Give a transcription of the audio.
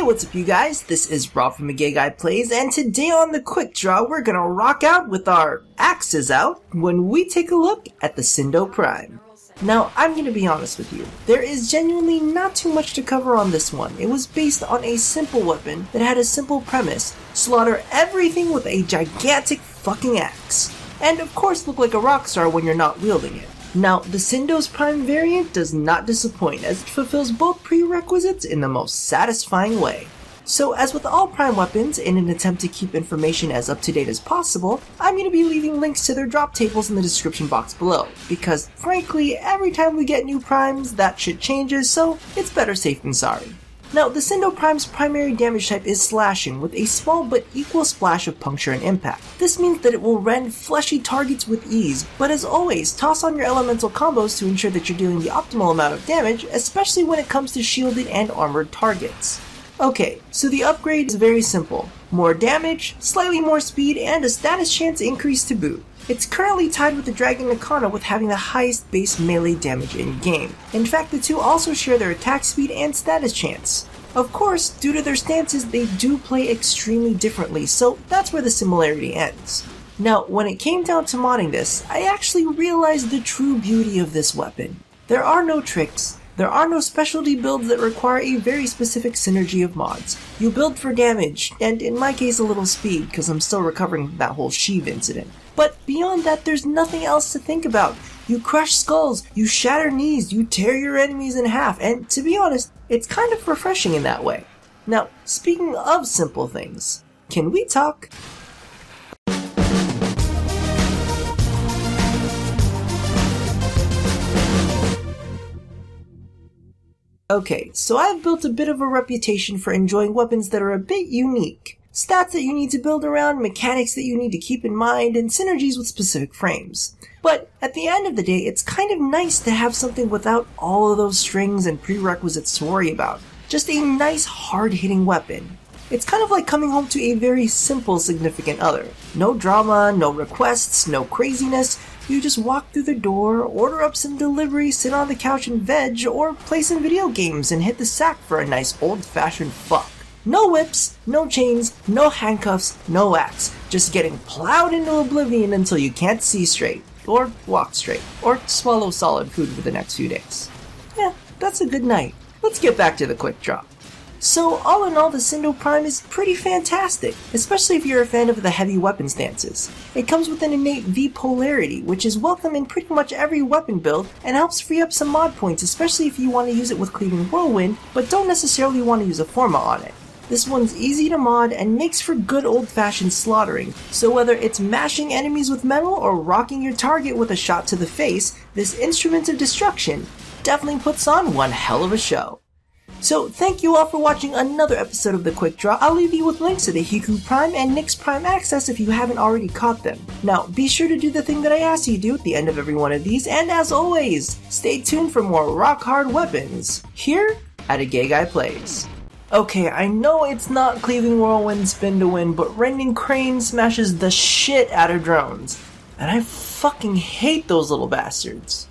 what's up you guys? This is Rob from A Gay Guy Plays, and today on the Quick Draw we're gonna rock out with our axes out when we take a look at the Scindo Prime. Now, I'm gonna be honest with you, there is genuinely not too much to cover on this one. It was based on a simple weapon that had a simple premise: slaughter everything with a gigantic fucking axe. And of course look like a rock star when you're not wielding it. Now, the Scindo's Prime variant does not disappoint, as it fulfills both prerequisites in the most satisfying way. So, as with all Prime weapons, in an attempt to keep information as up-to-date as possible, I'm going to be leaving links to their drop tables in the description box below, because frankly, every time we get new Primes, that shit changes, so it's better safe than sorry. Now, the Scindo Prime's primary damage type is slashing, with a small but equal splash of puncture and impact. This means that it will rend fleshy targets with ease, but as always, toss on your elemental combos to ensure that you're dealing the optimal amount of damage, especially when it comes to shielded and armored targets. Okay, so the upgrade is very simple: more damage, slightly more speed, and a status chance increase to boot. It's currently tied with the Dragon Nakana with having the highest base melee damage in game. In fact, the two also share their attack speed and status chance. Of course, due to their stances, they do play extremely differently, so that's where the similarity ends. Now, when it came down to modding this, I actually realized the true beauty of this weapon. There are no tricks. There are no specialty builds that require a very specific synergy of mods. You build for damage, and in my case a little speed, because I'm still recovering from that whole Sheev incident. But beyond that, there's nothing else to think about. You crush skulls, you shatter knees, you tear your enemies in half, and to be honest, it's kind of refreshing in that way. Now, speaking of simple things, can we talk? Okay, so I've built a bit of a reputation for enjoying weapons that are a bit unique. Stats that you need to build around, mechanics that you need to keep in mind, and synergies with specific frames. But at the end of the day, it's kind of nice to have something without all of those strings and prerequisites to worry about. Just a nice, hard-hitting weapon. It's kind of like coming home to a very simple significant other. No drama, no requests, no craziness. You just walk through the door, order up some delivery, sit on the couch and veg, or play some video games and hit the sack for a nice old-fashioned fuck. No whips, no chains, no handcuffs, no axe. Just getting plowed into oblivion until you can't see straight, or walk straight, or swallow solid food for the next few days. Yeah, that's a good night. Let's get back to the quick draw. So, all in all, the Scindo Prime is pretty fantastic, especially if you're a fan of the heavy weapon stances. It comes with an innate V-polarity, which is welcome in pretty much every weapon build, and helps free up some mod points, especially if you want to use it with Cleaving Whirlwind, but don't necessarily want to use a Forma on it. This one's easy to mod and makes for good old-fashioned slaughtering, so whether it's mashing enemies with metal or rocking your target with a shot to the face, this instrument of destruction definitely puts on one hell of a show. So, thank you all for watching another episode of The Quick Draw. I'll leave you with links to the Hiku Prime and Nyx Prime Access if you haven't already caught them. Now, be sure to do the thing that I asked you to do at the end of every one of these, and as always, stay tuned for more rock-hard weapons, here at A Gay Guy Plays. Okay, I know it's not Cleaving Whirlwind Spin to Win, but Rending Crane smashes the shit out of drones. And I fucking hate those little bastards.